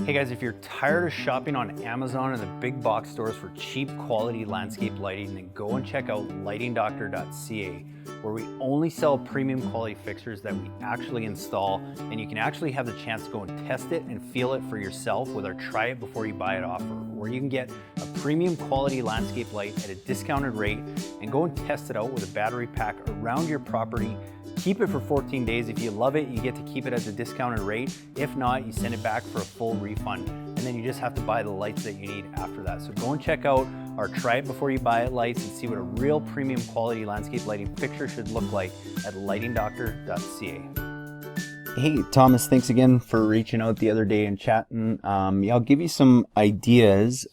Hey guys, if you're tired of shopping on Amazon and the big box stores for cheap quality landscape lighting, then go and check out lightingdoctor.ca, where we only sell premium quality fixtures that we actually install, and you can actually have the chance to go and test it and feel it for yourself with our try it before you buy it offer, where you can get a premium quality landscape light at a discounted rate and go and test it out with a battery pack around your property. Keep it for 14 days. If you love it, you get to keep it at the discounted rate. If not, you send it back for a full refund. And then you just have to buy the lights that you need after that. So go and check out our try it before you buy it lights and see what a real premium quality landscape lighting fixture should look like at lightingdoctor.ca. Hey, Thomas, thanks again for reaching out the other day and chatting. I'll give you some ideas.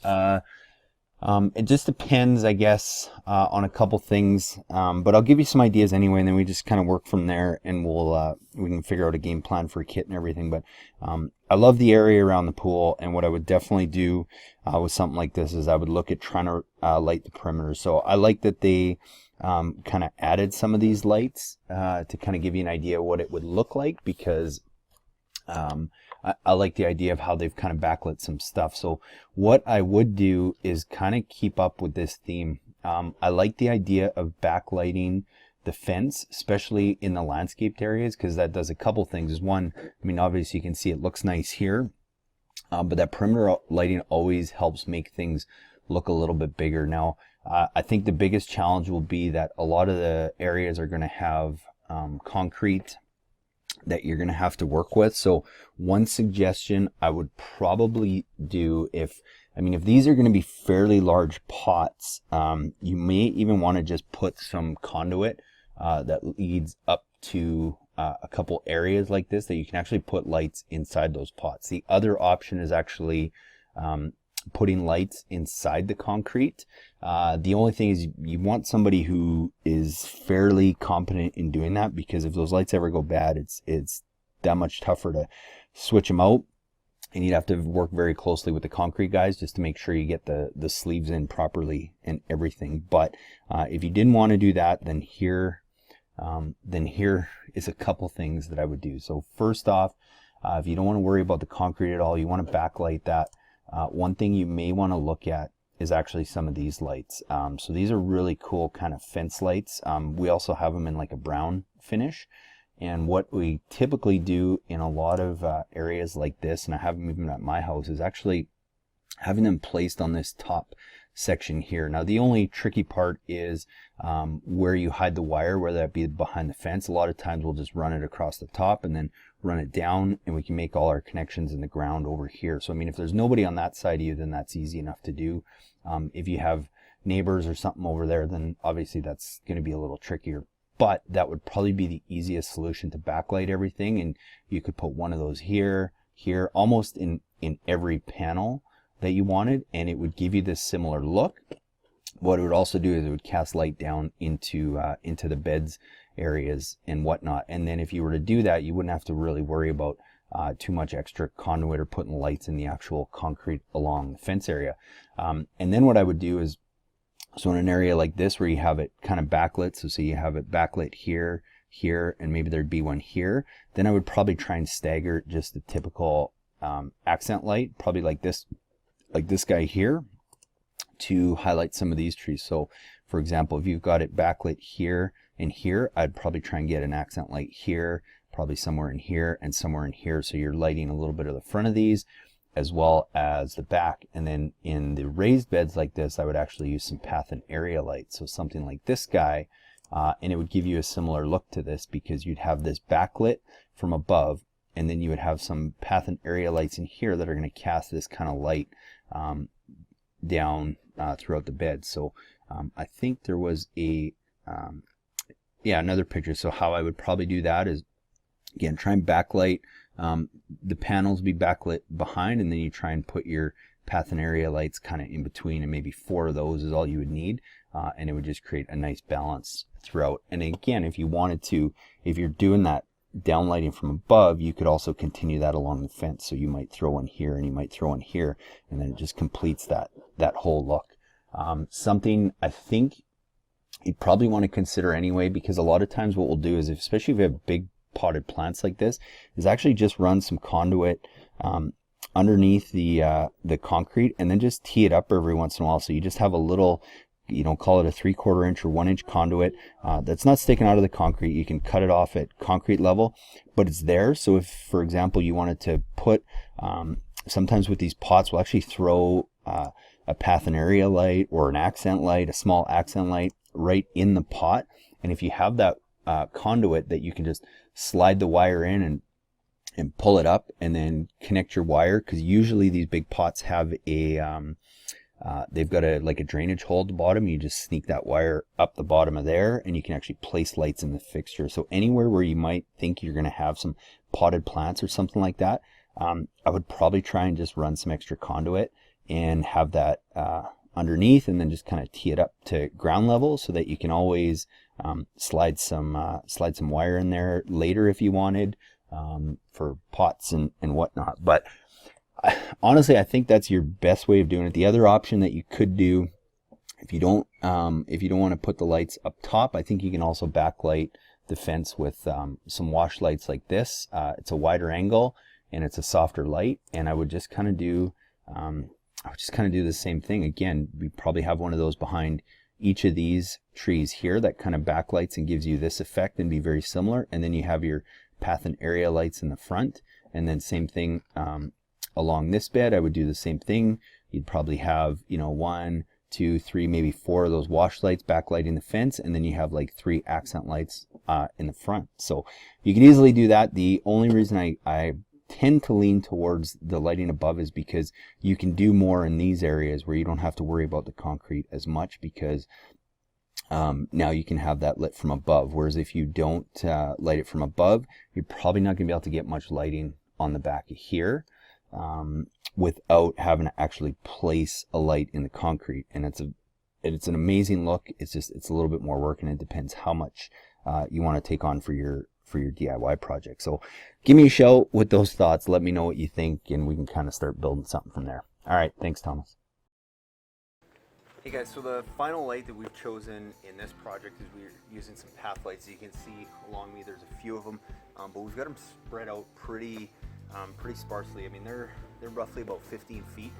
It just depends, I guess, on a couple things, but I'll give you some ideas anyway, and then we just kind of work from there, and we can figure out a game plan for a kit and everything. But I love the area around the pool, and what I would definitely do with something like this is I would look at trying to light the perimeter. So I like that they kind of added some of these lights to kind of give you an idea of what it would look like, because I like the idea of how they've kind of backlit some stuff. So what I would do is kind of keep up with this theme. I like the idea of backlighting the fence, especially in the landscaped areas, because that does a couple things. One, I mean, obviously you can see it looks nice here, but that perimeter lighting always helps make things look a little bit bigger. Now, I think the biggest challenge will be that a lot of the areas are going to have concrete that you're going to have to work with. So one suggestion I would probably do, if these are going to be fairly large pots, you may even want to just put some conduit that leads up to a couple areas like this that you can actually put lights inside those pots. The other option is actually putting lights inside the concrete. The only thing is you want somebody who is fairly competent in doing that, because if those lights ever go bad, it's that much tougher to switch them out, and you'd have to work very closely with the concrete guys just to make sure you get the sleeves in properly and everything. But if you didn't want to do that, then here is a couple things that I would do. So first off, if you don't want to worry about the concrete at all, you want to backlight that. One thing you may want to look at is actually some of these lights. So these are really cool kind of fence lights. We also have them in like a brown finish. And what we typically do in a lot of areas like this, and I have them even at my house, is actually having them placed on this top section here. Now, the only tricky part is where you hide the wire, whether that be behind the fence. A lot of times we'll just run it across the top and then run it down, and we can make all our connections in the ground over here. So, I mean, if there's nobody on that side of you, then that's easy enough to do. If you have neighbors or something over there, then obviously that's going to be a little trickier. But that would probably be the easiest solution to backlight everything, and you could put one of those here, almost in every panel that you wanted, and it would give you this similar look. What it would also do is it would cast light down into the beds areas and whatnot. And then if you were to do that, you wouldn't have to really worry about too much extra conduit or putting lights in the actual concrete along the fence area. And then what I would do is, so in an area like this where you have it kind of backlit, so you have it backlit here, and maybe there'd be one here, then I would probably try and stagger just the typical accent light, probably like this guy here, to highlight some of these trees. So for example, if you've got it backlit here and here, I'd probably try and get an accent light here, probably somewhere in here and somewhere in here, so you're lighting a little bit of the front of these as well as the back. And then in the raised beds like this, I would actually use some path and area lights, so something like this guy, and it would give you a similar look to this, because you'd have this backlit from above, and then you would have some path and area lights in here that are going to cast this kind of light down throughout the bed. So I think there was another picture. So how I would probably do that is, again, try and backlight the panels, be backlit behind, and then you try and put your path and area lights kind of in between, and maybe 4 of those is all you would need, and it would just create a nice balance throughout. And again, if you wanted to, if you're doing that downlighting from above, you could also continue that along the fence. So you might throw one here and you might throw one here, and then it just completes that whole look. Something I think you'd probably want to consider anyway, because a lot of times what we'll do is, especially if you have big potted plants like this, is actually just run some conduit underneath the concrete, and then just tee it up every once in a while. So you just have a little, call it a 3/4 inch or 1 inch conduit that's not sticking out of the concrete. You can cut it off at concrete level, but it's there. So if, for example, you wanted to put, sometimes with these pots, we'll actually throw a path and area light or an accent light, a small accent light right in the pot. And if you have that conduit that you can just slide the wire in and pull it up and then connect your wire, because usually these big pots have a they've got like a drainage hole at the bottom. You just sneak that wire up the bottom of there and you can actually place lights in the fixture. So anywhere where you might think you're going to have some potted plants or something like that, I would probably try and just run some extra conduit and have that underneath, and then just kind of tee it up to ground level so that you can always slide some wire in there later if you wanted, for pots and whatnot. But honestly, I think that's your best way of doing it. The other option that you could do, if you don't want to put the lights up top, I think you can also backlight the fence with some wash lights like this. It's a wider angle and it's a softer light, and I would just kind of do the same thing. Again, we probably have one of those behind each of these trees here that kind of backlights and gives you this effect and be very similar. And then you have your path and area lights in the front, and then same thing along this bed. I would do the same thing. You'd probably have 1, 2, 3, maybe 4 of those wash lights backlighting the fence, and then you have like 3 accent lights in the front. So you can easily do that. The only reason I tend to lean towards the lighting above is because you can do more in these areas where you don't have to worry about the concrete as much, because now you can have that lit from above. Whereas if you don't light it from above, you're probably not going to be able to get much lighting on the back of here without having to actually place a light in the concrete. And it's an amazing look. It's a little bit more work, and it depends how much you want to take on for your DIY project. So give me a shout with those thoughts. Let me know what you think, and we can kind of start building something from there. All right, thanks, Thomas. Hey guys, so the final light that we've chosen in this project is we're using some path lights. As you can see along me, there's a few of them, but we've got them spread out pretty sparsely. I mean, they're roughly about 15 feet.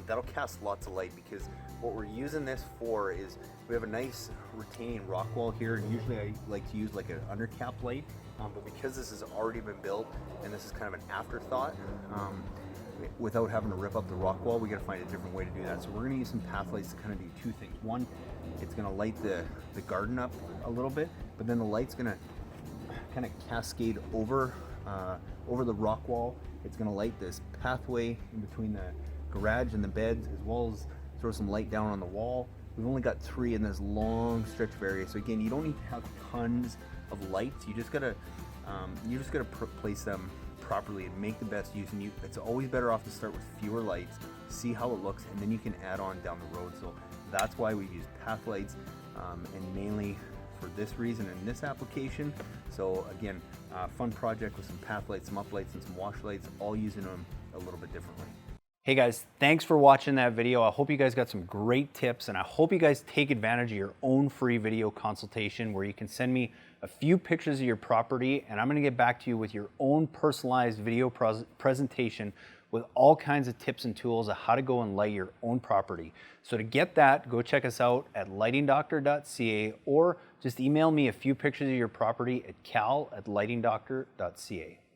That'll cast lots of light, because what we're using this for is we have a nice retaining rock wall here, and usually I like to use like an undercap light, but because this has already been built and this is kind of an afterthought, without having to rip up the rock wall, we got to find a different way to do that. So we're going to use some path lights to kind of do 2 things. One, it's going to light the garden up a little bit, but then the light's going to kind of cascade over the rock wall. It's going to light this pathway in between the garage and the beds, as well as throw some light down on the wall. We've only got 3 in this long stretch of area, so again, you don't need to have tons of lights. You just gotta place them properly and make the best use. And it's always better off to start with fewer lights, see how it looks, and then you can add on down the road. So that's why we use path lights, and mainly for this reason in this application. So again, fun project with some path lights, some up lights, and some wash lights, all using them a little bit differently. Hey guys, thanks for watching that video. I hope you guys got some great tips, and I hope you guys take advantage of your own free video consultation where you can send me a few pictures of your property, and I'm gonna get back to you with your own personalized video presentation with all kinds of tips and tools of how to go and light your own property. So to get that, go check us out at lightingdoctor.ca, or just email me a few pictures of your property at cal@lightingdoctor.ca.